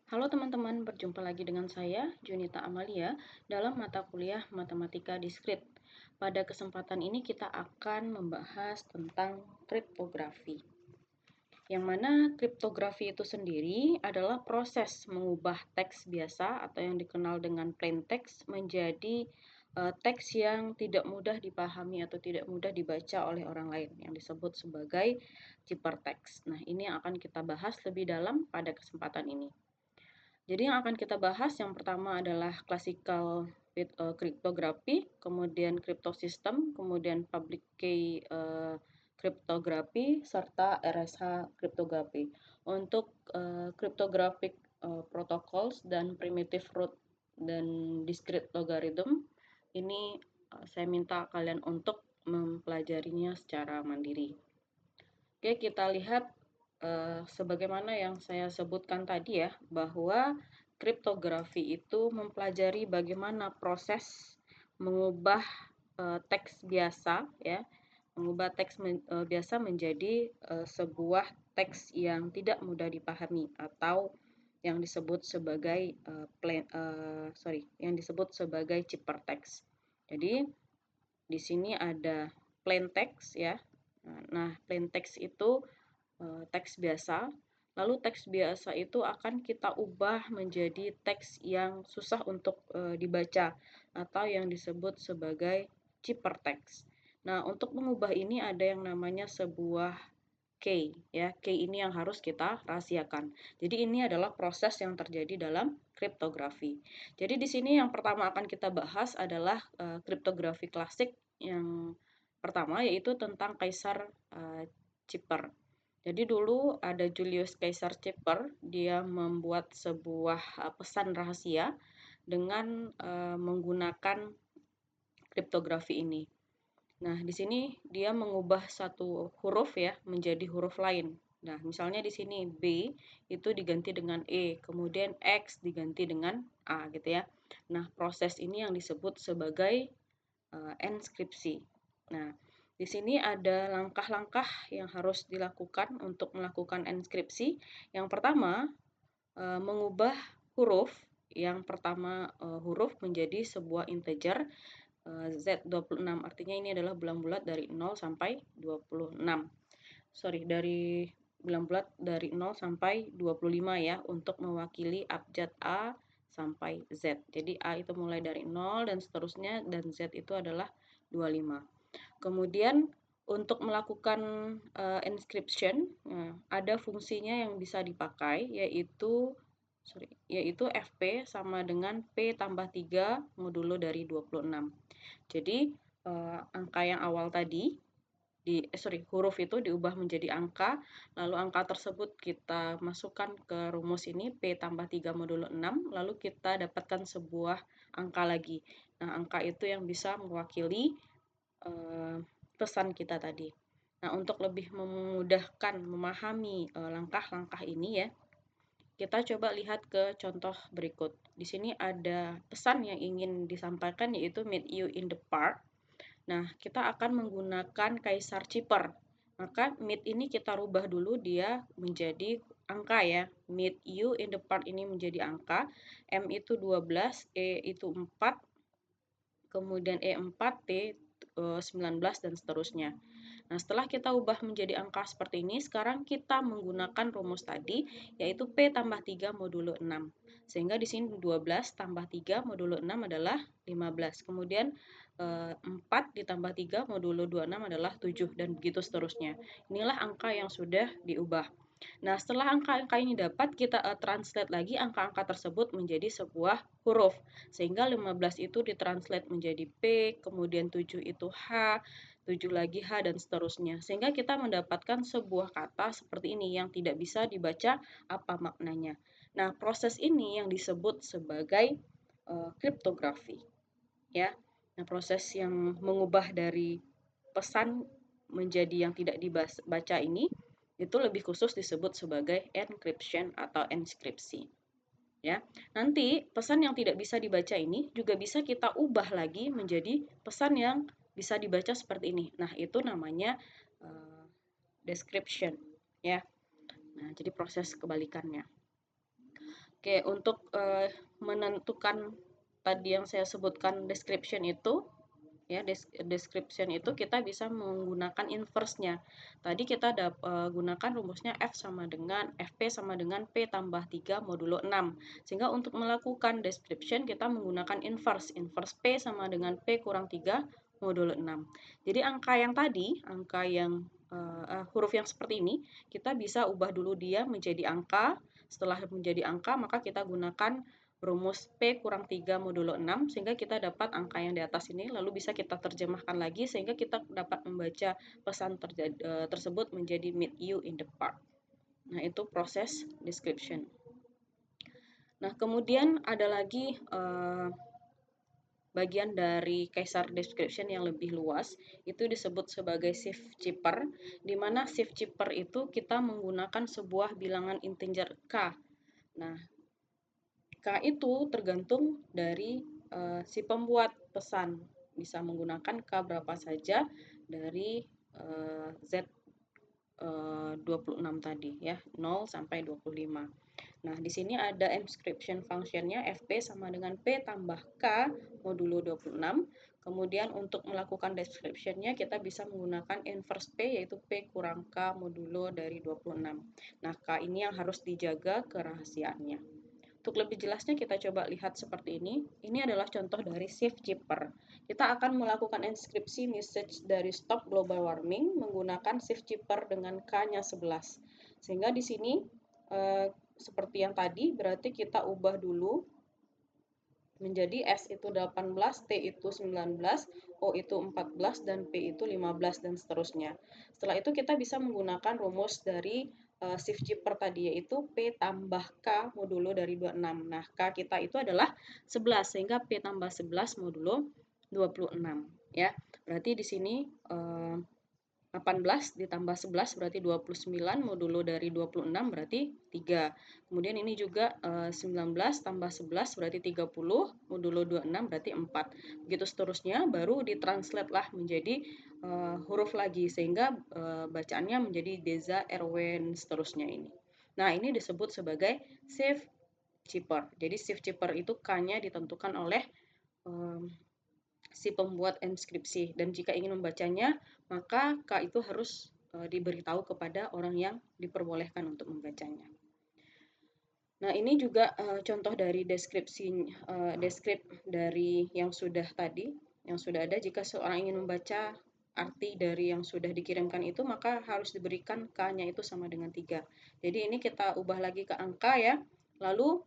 Halo teman-teman, berjumpa lagi dengan saya, Junita Amalia, dalam mata kuliah Matematika Diskrit. Pada kesempatan ini kita akan membahas tentang kriptografi. Yang mana kriptografi itu sendiri adalah proses mengubah teks biasa atau yang dikenal dengan plain text menjadi teks yang tidak mudah dipahami atau tidak mudah dibaca oleh orang lain yang disebut sebagai ciphertext. Nah, ini yang akan kita bahas lebih dalam pada kesempatan ini. Jadi yang akan kita bahas yang pertama adalah classical cryptography, kemudian cryptosystem, kemudian public key cryptography, serta RSH cryptography. Untuk cryptographic protocols dan primitive root dan discrete logarithm, ini saya minta kalian untuk mempelajarinya secara mandiri. Oke, kita lihat sebagaimana yang saya sebutkan tadi ya, bahwa kriptografi itu mempelajari bagaimana proses mengubah teks biasa ya, mengubah teks biasa menjadi sebuah teks yang tidak mudah dipahami atau yang disebut sebagai yang disebut sebagai ciphertext. Jadi di sini ada plain text ya. Nah, plain text itu teks biasa. Lalu teks biasa itu akan kita ubah menjadi teks yang susah untuk dibaca atau yang disebut sebagai ciphertext. Nah, untuk mengubah ini ada yang namanya sebuah key ya. Key ini yang harus kita rahasiakan. Jadi ini adalah proses yang terjadi dalam kriptografi. Jadi di sini yang pertama akan kita bahas adalah kriptografi klasik yang pertama yaitu tentang Kaisar Cipher. Jadi dulu ada Julius Caesar Cipher, dia membuat sebuah pesan rahasia dengan menggunakan kriptografi ini. Nah, di sini dia mengubah satu huruf ya menjadi huruf lain. Nah, misalnya di sini B itu diganti dengan E, kemudian X diganti dengan A gitu ya. Nah, proses ini yang disebut sebagai enskripsi. Nah, di sini ada langkah-langkah yang harus dilakukan untuk melakukan enskripsi. Yang pertama, mengubah huruf. Yang pertama huruf menjadi sebuah integer Z26. Artinya ini adalah bulan bulat dari 0 sampai 26. Dari bulan bulat dari 0 sampai 25 ya untuk mewakili abjad A sampai Z. Jadi A itu mulai dari 0 dan seterusnya dan Z itu adalah 25. Kemudian untuk melakukan encryption, ada fungsinya yang bisa dipakai yaitu FP sama dengan P tambah 3 modulo dari 26. Jadi angka yang awal tadi huruf itu diubah menjadi angka, lalu angka tersebut kita masukkan ke rumus ini P tambah 3 modulo 6, lalu kita dapatkan sebuah angka lagi. Nah, angka itu yang bisa mewakili pesan kita tadi. Nah, untuk lebih memudahkan memahami langkah-langkah ini ya, kita coba lihat ke contoh berikut. Di sini ada pesan yang ingin disampaikan yaitu meet you in the park. Nah, kita akan menggunakan Kaisar Cipher. Maka meet ini kita rubah dulu dia menjadi angka ya. Meet you in the park ini menjadi angka. M itu 12, E itu 4, kemudian E4, T 19 dan seterusnya. Nah, setelah kita ubah menjadi angka seperti ini, sekarang kita menggunakan rumus tadi, yaitu P tambah 3 modulo 6. Sehingga di sini 12 tambah 3 modulo 6 adalah 15. Kemudian 4 ditambah 3 modulo 26 adalah 7, dan begitu seterusnya. Inilah angka yang sudah diubah. Nah, setelah angka-angka ini dapat, kita translate lagi angka-angka tersebut menjadi sebuah huruf. Sehingga 15 itu ditranslate menjadi P, kemudian 7 itu H, 7 lagi H, dan seterusnya. Sehingga kita mendapatkan sebuah kata seperti ini yang tidak bisa dibaca apa maknanya. Nah, proses ini yang disebut sebagai kriptografi. Ya. Nah, proses yang mengubah dari pesan menjadi yang tidak dibaca ini itu lebih khusus disebut sebagai encryption atau enskripsi. Ya, nanti pesan yang tidak bisa dibaca ini juga bisa kita ubah lagi menjadi pesan yang bisa dibaca seperti ini. Nah, itu namanya description, ya. Nah, jadi proses kebalikannya. Oke, untuk menentukan tadi yang saya sebutkan description itu, ya description itu kita bisa menggunakan inverse-nya. Tadi kita gunakan rumusnya F sama dengan FP sama dengan P tambah 3 modulo 6. Sehingga untuk melakukan description kita menggunakan inverse. Inverse P sama dengan P kurang 3 modulo 6. Jadi angka yang tadi, angka yang huruf yang seperti ini, kita bisa ubah dulu dia menjadi angka. Setelah menjadi angka, maka kita gunakan rumus P kurang 3 modulo 6 sehingga kita dapat angka yang di atas ini, lalu bisa kita terjemahkan lagi sehingga kita dapat membaca pesan tersebut menjadi meet you in the park. Nah, itu proses description. Nah, kemudian ada lagi bagian dari Caesar description yang lebih luas, itu disebut sebagai shift chipper, di mana shift chipper itu kita menggunakan sebuah bilangan integer K. Nah, K itu tergantung dari si pembuat pesan. Bisa menggunakan K berapa saja dari Z 26 tadi ya, 0 sampai 25. Nah, di sini ada encryption functionnya FP sama dengan P tambah K modulo 26. Kemudian untuk melakukan description-nya kita bisa menggunakan inverse P yaitu P kurang K modulo dari 26. Nah, K ini yang harus dijaga kerahasiaannya. Untuk lebih jelasnya kita coba lihat seperti ini. Ini adalah contoh dari shift chipper. Kita akan melakukan enkripsi message dari stop global warming menggunakan shift chipper dengan K-nya 11. Sehingga di sini seperti yang tadi berarti kita ubah dulu menjadi S itu 18, T itu 19, O itu 14, dan P itu 15, dan seterusnya. Setelah itu kita bisa menggunakan rumus dari shift chipper tadi, yaitu P tambah K modulo dari 26. Nah, K kita itu adalah 11, sehingga P tambah 11 modulo 26. Ya, berarti di sini 18 ditambah 11 berarti 29, modulo dari 26 berarti 3. Kemudian ini juga 19 tambah 11 berarti 30, modulo 26 berarti 4. Begitu seterusnya, baru ditranslate lah menjadi huruf lagi, sehingga bacaannya menjadi Deza, Erwen, seterusnya ini. Nah, ini disebut sebagai shift chipper. Jadi shift chipper itu K-nya ditentukan oleh si pembuat enskripsi, dan jika ingin membacanya maka K itu harus diberitahu kepada orang yang diperbolehkan untuk membacanya. Nah, ini juga contoh dari deskrip dari yang sudah tadi, yang sudah ada. Jika seorang ingin membaca arti dari yang sudah dikirimkan itu, maka harus diberikan K-nya itu sama dengan 3. Jadi ini kita ubah lagi ke angka ya. Lalu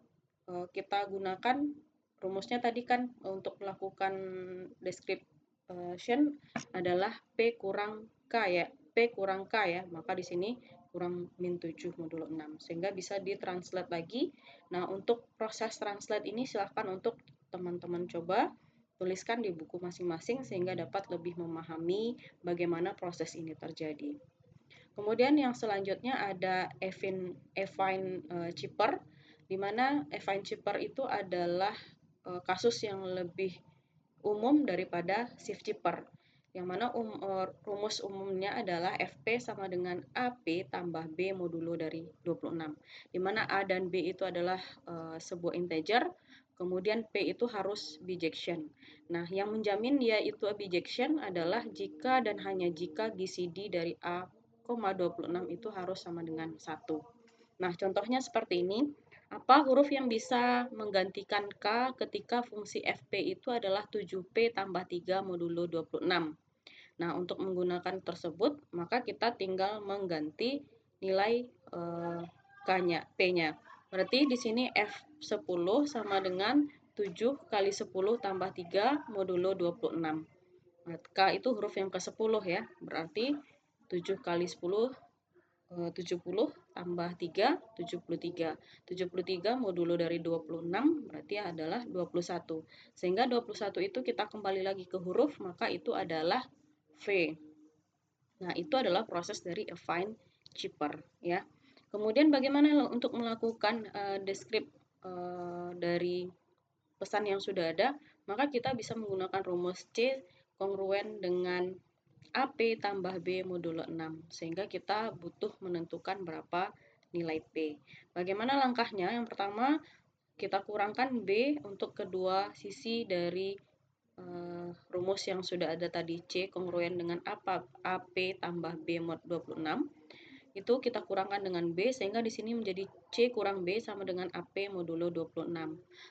kita gunakan rumusnya tadi kan untuk melakukan description adalah P kurang K ya. P kurang K ya. Maka di sini kurang min 7 modulo 6. Sehingga bisa ditranslate lagi. Nah, untuk proses translate ini silahkan untuk teman-teman coba tuliskan di buku masing-masing sehingga dapat lebih memahami bagaimana proses ini terjadi. Kemudian yang selanjutnya ada affine chipper, di mana affine chipper itu adalah kasus yang lebih umum daripada shift chipper, yang mana rumus umumnya adalah FP sama dengan AP tambah B modulo dari 26, di mana A dan B itu adalah sebuah integer, kemudian P itu harus bijection. Nah, yang menjamin dia itu bijection adalah jika dan hanya jika GCD dari A, 26 itu harus sama dengan 1. Nah, contohnya seperti ini. Apa huruf yang bisa menggantikan K ketika fungsi FP itu adalah 7P tambah 3 modulo 26. Nah, untuk menggunakan tersebut, maka kita tinggal mengganti nilai K-nya, P-nya. Berarti di sini F10 sama dengan 7 kali 10 tambah 3 modulo 26. Nah, K itu huruf yang ke-10 ya, berarti 7 kali 10 70 tambah 3, 73. 73 modulo dari 26 berarti adalah 21. Sehingga 21 itu kita kembali lagi ke huruf, maka itu adalah V. Nah, itu adalah proses dari affine chipper ya. Kemudian bagaimana untuk melakukan dari pesan yang sudah ada? Maka kita bisa menggunakan rumus C kongruen dengan AP tambah B modulo 6, sehingga kita butuh menentukan berapa nilai P. Bagaimana langkahnya? Yang pertama, kita kurangkan B untuk kedua sisi dari rumus yang sudah ada tadi, C kongruen dengan AP tambah B mod 26. Itu kita kurangkan dengan B sehingga di sini menjadi C kurang B sama dengan AP modulo 26.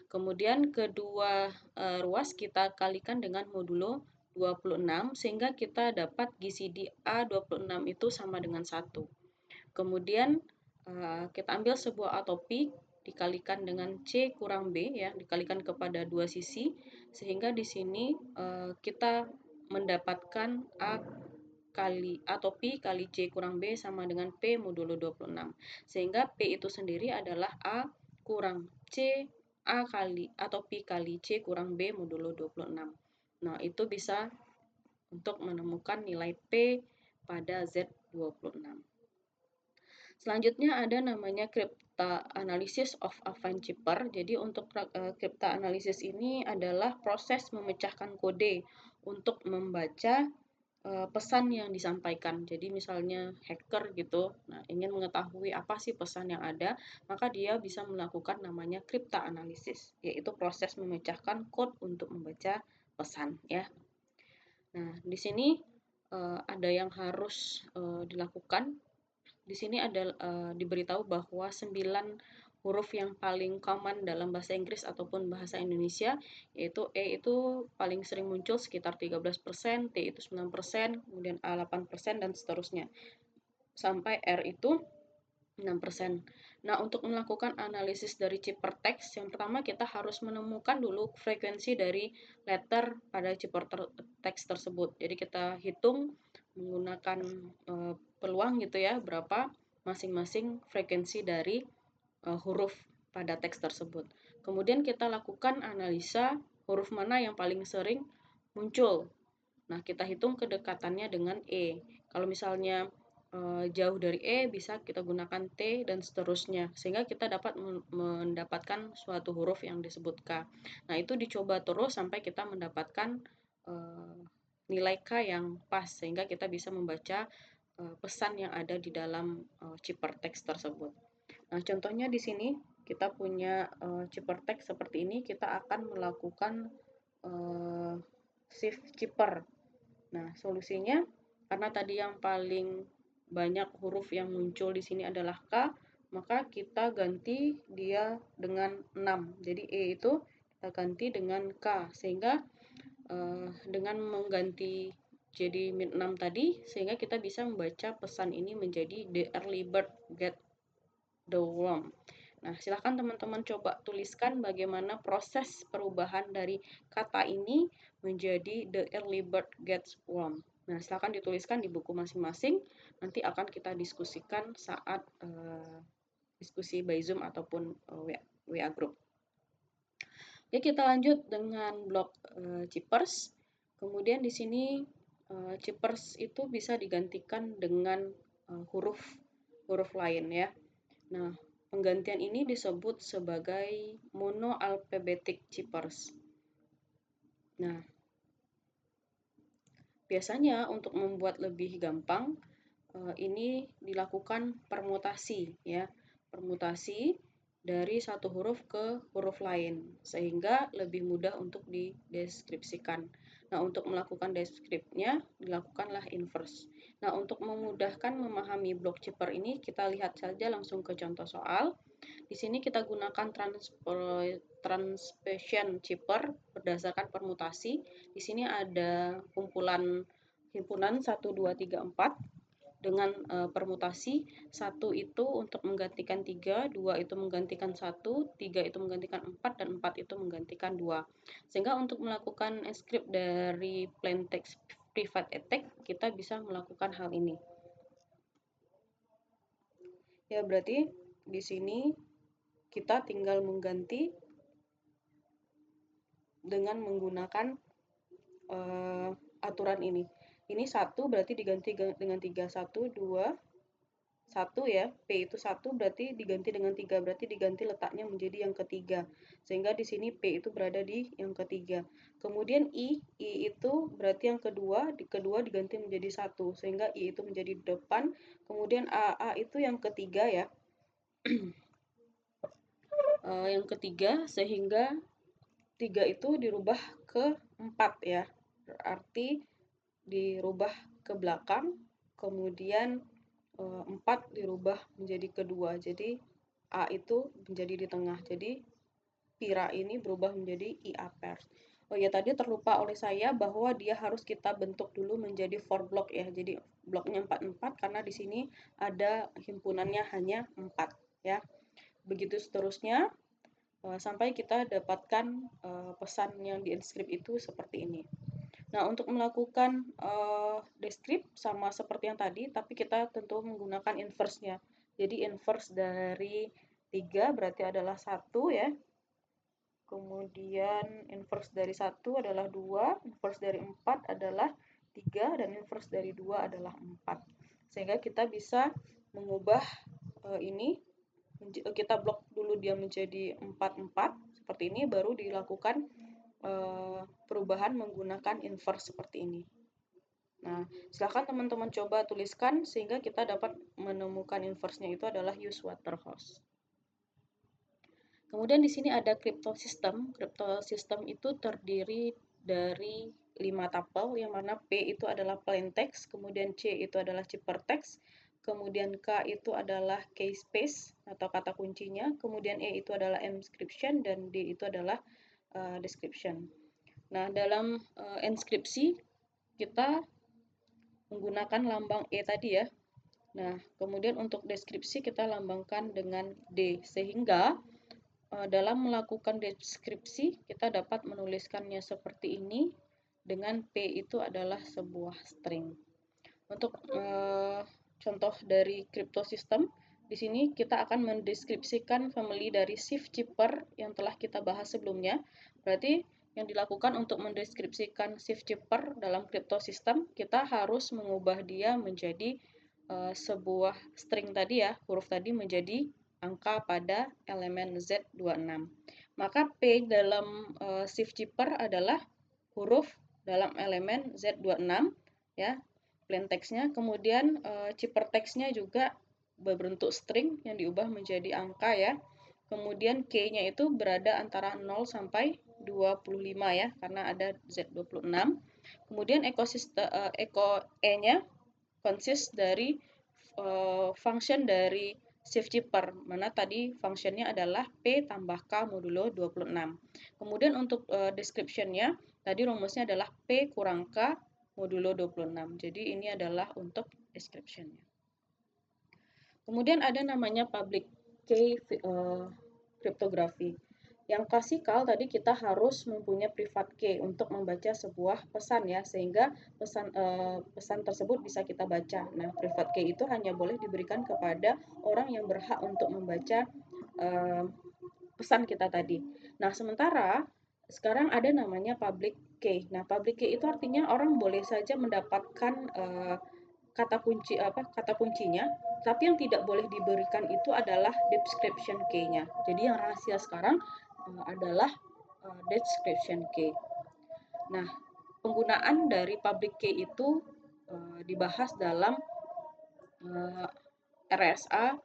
Kemudian kedua ruas kita kalikan dengan modulo 26 sehingga kita dapat GCD A26 itu sama dengan 1. Kemudian kita ambil sebuah autopik dikalikan dengan C kurang B ya, dikalikan kepada dua sisi sehingga di sini kita mendapatkan A kali atau Pi kali C kurang B sama dengan P modulo 26. Sehingga P itu sendiri adalah A kurang C A kali atau Pi kali C kurang B modulo 26. Nah, itu bisa untuk menemukan nilai P pada Z26. Selanjutnya ada namanya crypta analysis of affine chipper. Jadi untuk crypta analysis ini adalah proses memecahkan kode untuk membaca pesan yang disampaikan. Jadi misalnya hacker gitu, nah ingin mengetahui apa sih pesan yang ada, maka dia bisa melakukan namanya crypta analysis, yaitu proses memecahkan kode untuk membaca pesan ya. Nah, di sini ada yang harus dilakukan. Di sini ada diberitahu bahwa 9 huruf yang paling common dalam bahasa Inggris ataupun bahasa Indonesia, yaitu E itu paling sering muncul sekitar 13%, T itu 9%, kemudian A 8%, dan seterusnya. Sampai R itu 6%. Nah, untuk melakukan analisis dari ciphertext, yang pertama kita harus menemukan dulu frekuensi dari letter pada ciphertext tersebut. Jadi kita hitung menggunakan peluang gitu ya, berapa masing-masing frekuensi dari huruf pada teks tersebut. Kemudian kita lakukan analisa huruf mana yang paling sering muncul. Nah, kita hitung kedekatannya dengan E. Kalau misalnya jauh dari E, bisa kita gunakan T dan seterusnya, sehingga kita dapat mendapatkan suatu huruf yang disebut K. Nah, itu dicoba terus sampai kita mendapatkan nilai K yang pas, sehingga kita bisa membaca pesan yang ada di dalam ciphertext tersebut. Nah, contohnya di sini kita punya ciphertext seperti ini, kita akan melakukan shift chipper. Nah, solusinya karena tadi yang paling banyak huruf yang muncul di sini adalah K, maka kita ganti dia dengan 6. Jadi E itu kita ganti dengan K, sehingga dengan mengganti jadi min 6 tadi, sehingga kita bisa membaca pesan ini menjadi The early bird get the worm. Nah, silahkan teman-teman coba tuliskan bagaimana proses perubahan dari kata ini menjadi the early bird gets worm. Nah, silahkan dituliskan di buku masing-masing. Nanti akan kita diskusikan saat diskusi by Zoom ataupun WA group. Oke, kita lanjut dengan blok chippers. Kemudian di sini chippers itu bisa digantikan dengan huruf lain ya. Nah, penggantian ini disebut sebagai monoalphabetic chippers. Nah, biasanya untuk membuat lebih gampang, ini dilakukan permutasi ya. Permutasi dari satu huruf ke huruf lain, sehingga lebih mudah untuk dideskripsikan. Nah, untuk melakukan deskripsinya, dilakukanlah inverse. Nah, untuk memudahkan memahami blok chipper ini, kita lihat saja langsung ke contoh soal. Di sini kita gunakan transposition chipper berdasarkan permutasi. Di sini ada himpunan 1, 2, 3, 4 dengan permutasi. 1 itu untuk menggantikan 3, 2 itu menggantikan 1, 3 itu menggantikan 4, dan 4 itu menggantikan 2. Sehingga untuk melakukan script dari plain text private attack, kita bisa melakukan hal ini. Ya, berarti di sini kita tinggal mengganti dengan menggunakan aturan ini. Ini 1 berarti diganti dengan 3, 1, 2, 1 ya, P itu 1 berarti diganti dengan 3, berarti diganti letaknya menjadi yang ketiga. Sehingga di sini P itu berada di yang ketiga. Kemudian I itu berarti yang kedua diganti menjadi 1, sehingga I itu menjadi depan. Kemudian A itu yang ketiga ya. Yang ketiga, sehingga 3 itu dirubah ke 4 ya. Berarti dirubah ke belakang, kemudian 4 dirubah menjadi kedua. Jadi A itu menjadi di tengah. Jadi Pira ini berubah menjadi IA pairs. Oh ya, tadi terlupa oleh saya bahwa dia harus kita bentuk dulu menjadi for block ya. Jadi bloknya 4-4 karena di sini ada himpunannya hanya 4 ya. Begitu seterusnya sampai kita dapatkan pesan yang di inscript itu seperti ini. Nah, untuk melakukan descript sama seperti yang tadi, tapi kita tentu menggunakan inverse-nya. Jadi inverse dari 3 berarti adalah 1 ya. Kemudian inverse dari 1 adalah 2, inverse dari 4 adalah 3, dan inverse dari 2 adalah 4. Sehingga kita bisa mengubah ini, kita blok dulu dia menjadi 4-4, seperti ini, baru dilakukan perubahan menggunakan inverse seperti ini. Nah, silakan teman-teman coba tuliskan sehingga kita dapat menemukan inverse-nya itu adalah use Waterhouse. Kemudian di sini ada crypto system. Crypto system itu terdiri dari 5 tupel, yang mana P itu adalah plain text, kemudian C itu adalah ciphertext, kemudian K itu adalah key space atau kata kuncinya, kemudian E itu adalah encryption, dan D itu adalah description. Nah, dalam inskripsi kita menggunakan lambang E tadi ya. Nah, kemudian untuk deskripsi kita lambangkan dengan D, sehingga dalam melakukan deskripsi kita dapat menuliskannya seperti ini dengan P itu adalah sebuah string. Untuk contoh dari crypto system, di sini kita akan mendeskripsikan family dari shift chipper yang telah kita bahas sebelumnya. Berarti yang dilakukan untuk mendeskripsikan shift chipper dalam crypto system, kita harus mengubah dia menjadi sebuah string tadi ya, huruf tadi menjadi angka pada elemen Z26. Maka P dalam shift chipper adalah huruf dalam elemen Z26 ya, plain text-nya. Kemudian ciphertext-nya juga berbentuk string yang diubah menjadi angka ya. Kemudian K-nya itu berada antara 0 sampai 25 ya, karena ada Z26. Kemudian echo E-nya consist dari function dari shift chipper, mana tadi functionnya adalah P tambah K modulo 26. Kemudian untuk description-nya, tadi rumusnya adalah P kurang K modulo 26. Jadi ini adalah untuk description-nya. Kemudian ada namanya public key cryptography. Yang klasikal tadi kita harus mempunyai private key untuk membaca sebuah pesan ya, sehingga pesan tersebut bisa kita baca. Nah, private key itu hanya boleh diberikan kepada orang yang berhak untuk membaca pesan kita tadi. Nah, sementara sekarang ada namanya public key. Nah, public key itu artinya orang boleh saja mendapatkan kata kuncinya, tapi yang tidak boleh diberikan itu adalah description key-nya. Jadi yang rahasia sekarang adalah description key. Nah, penggunaan dari public key itu dibahas dalam RSA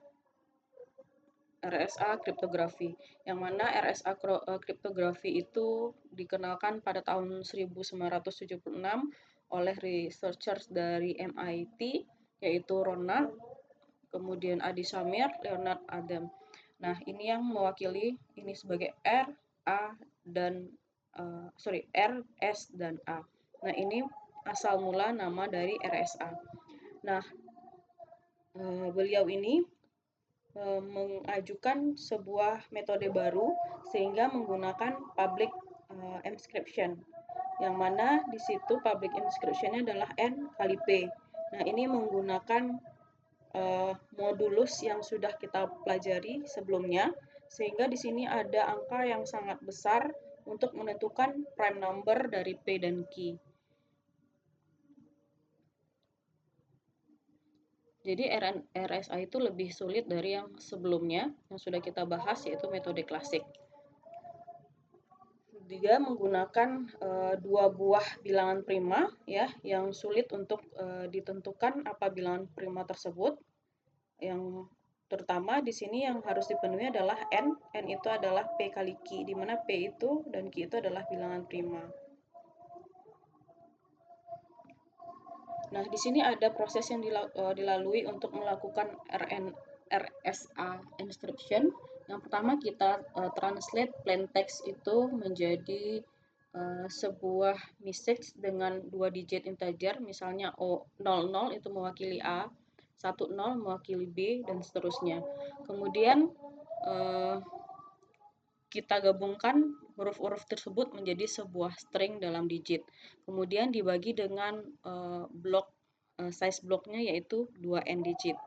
kriptografi, yang mana RSA kriptografi itu dikenalkan pada tahun 1976 oleh researchers dari MIT, yaitu Ronald, kemudian Adi Samir, Leonard Adam. Nah, ini yang mewakili ini sebagai R, A, dan R, S, dan A. Nah, ini asal mula nama dari RSA. Nah, beliau ini mengajukan sebuah metode baru sehingga menggunakan public inscription, yang mana di situ public inscription-nya adalah N kali P. Nah, ini menggunakan modulus yang sudah kita pelajari sebelumnya, sehingga di sini ada angka yang sangat besar untuk menentukan prime number dari P dan Q. Jadi RSA itu lebih sulit dari yang sebelumnya yang sudah kita bahas, yaitu metode klasik. Dia menggunakan dua buah bilangan prima ya, yang sulit untuk ditentukan apa bilangan prima tersebut. Yang Terutama di sini yang harus dipenuhi adalah n itu adalah P kali Q, di mana P itu dan Q itu adalah bilangan prima. Nah, di sini ada proses yang dilalui untuk melakukan RSA encryption. Yang pertama kita translate plain text itu menjadi sebuah message dengan 2 digit integer, misalnya 00 itu mewakili A, 10 mewakili B, dan seterusnya. Kemudian kita gabungkan huruf-huruf tersebut menjadi sebuah string dalam digit. Kemudian dibagi dengan size bloknya yaitu 2n digit.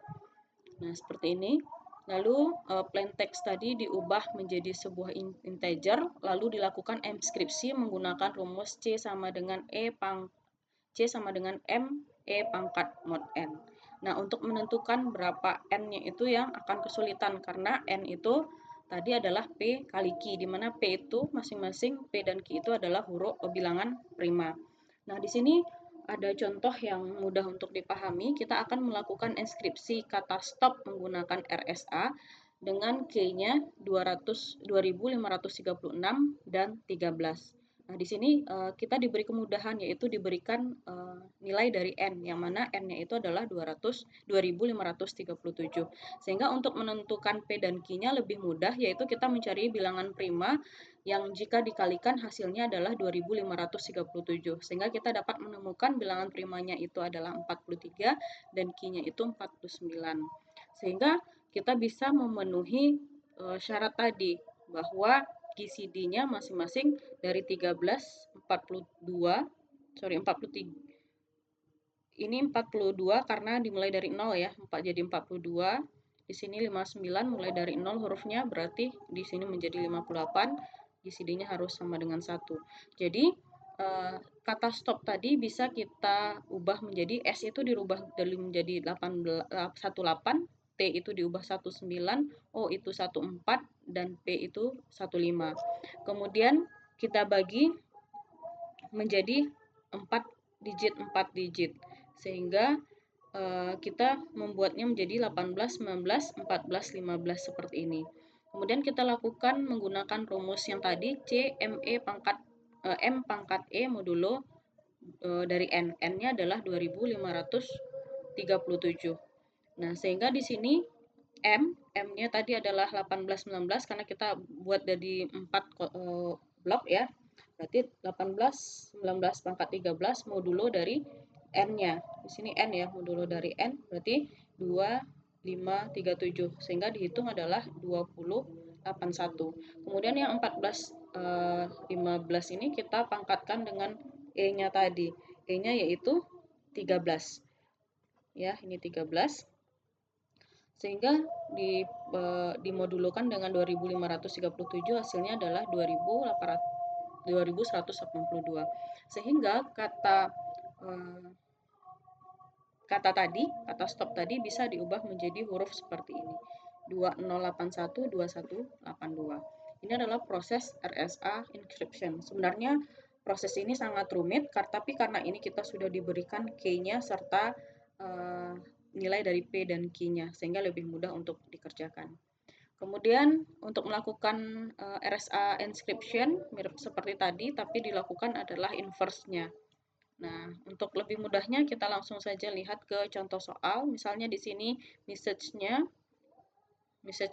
Nah, seperti ini. Lalu plain text tadi diubah menjadi sebuah integer, lalu dilakukan enskripsi menggunakan rumus C sama dengan M E pangkat mod n. Nah, untuk menentukan berapa n-nya itu yang akan kesulitan karena n itu tadi adalah P kali Q, di mana P itu masing-masing P dan Q itu adalah huruf bilangan prima. Nah, di sini ada contoh yang mudah untuk dipahami. Kita akan melakukan enskripsi kata stop menggunakan RSA dengan Q-nya 2536 dan 13. Nah, di sini kita diberi kemudahan, yaitu diberikan nilai dari n, yang mana n-nya itu adalah 2537. Sehingga untuk menentukan P dan Q-nya lebih mudah, yaitu kita mencari bilangan prima yang jika dikalikan hasilnya adalah 2537. Sehingga kita dapat menemukan bilangan primanya itu adalah 43 dan Q-nya itu 49. Sehingga kita bisa memenuhi syarat tadi bahwa GCD-nya masing-masing dari 13, 43. Ini 42 karena dimulai dari 0 ya, 4 jadi 42. Di sini 59 mulai dari 0 hurufnya, berarti di sini menjadi 58. GCD-nya harus sama dengan 1. Jadi kata stop tadi bisa kita ubah menjadi S itu dirubah menjadi 18, T itu diubah 19, O itu 14, dan P itu 15. Kemudian kita bagi menjadi 4 digit, sehingga kita membuatnya menjadi 18, 19, 14, 15 seperti ini. Kemudian kita lakukan menggunakan rumus yang tadi C M pangkat E modulo dari N. N-nya adalah 2537. Nah, sehingga di sini M-nya tadi adalah 18, 19 karena kita buat dari 4 blok ya. Berarti 18, 19 pangkat 13 modulo dari N-nya. Di sini N ya, modulo dari N berarti 2, 5, 3, 7. Sehingga dihitung adalah 2081. Kemudian yang 14, 15 ini kita pangkatkan dengan E-nya tadi. E-nya yaitu 13. Ya, ini 13. Sehingga dimodulokan dengan 2537, hasilnya adalah 2182. Sehingga kata stop tadi bisa diubah menjadi huruf seperti ini, 2081, 2182. Ini adalah proses RSA encryption. Sebenarnya proses ini sangat rumit, tapi karena ini kita sudah diberikan key-nya serta nilai dari P dan Q-nya, sehingga lebih mudah untuk dikerjakan. Kemudian untuk melakukan RSA encryption mirip seperti tadi, tapi dilakukan adalah inverse-nya. Nah, untuk lebih mudahnya kita langsung saja lihat ke contoh soal. Misalnya di sini message-nya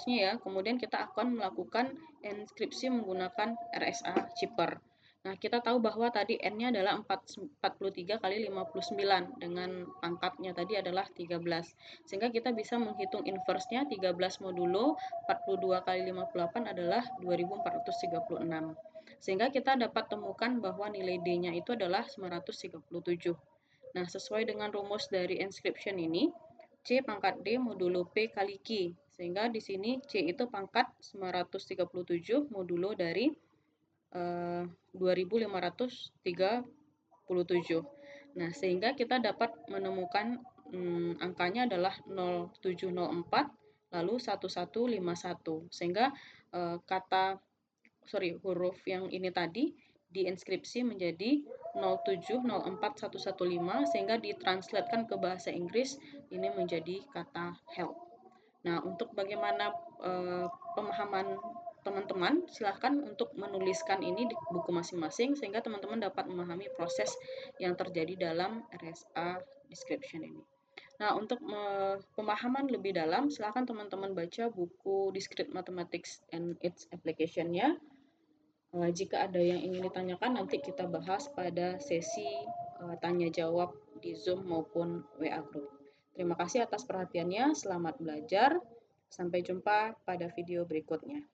ya, kemudian kita akan melakukan enkripsi menggunakan RSA chipper. Nah, kita tahu bahwa tadi N-nya adalah 43 kali 59 dengan pangkatnya tadi adalah 13. Sehingga kita bisa menghitung inverse-nya, 13 modulo 42 kali 58 adalah 2436. Sehingga kita dapat temukan bahwa nilai D-nya itu adalah 937. Nah, sesuai dengan rumus dari encryption ini, C pangkat D modulo P kali Q. Sehingga di sini C itu pangkat 937 modulo dari 2537. Nah, sehingga kita dapat menemukan angkanya adalah 0704 lalu 1151. Sehingga huruf yang ini tadi diinskripsi menjadi 0704115 sehingga ditranslatekan ke bahasa Inggris ini menjadi kata help. Nah, untuk bagaimana pemahaman teman-teman, silahkan untuk menuliskan ini di buku masing-masing sehingga teman-teman dapat memahami proses yang terjadi dalam RSA description ini. Nah, untuk pemahaman lebih dalam, silahkan teman-teman baca buku Discrete Mathematics and its Application-nya. Jika ada yang ingin ditanyakan, nanti kita bahas pada sesi tanya jawab di Zoom maupun WA Group. Terima kasih atas perhatiannya, selamat belajar. Sampai jumpa pada video berikutnya.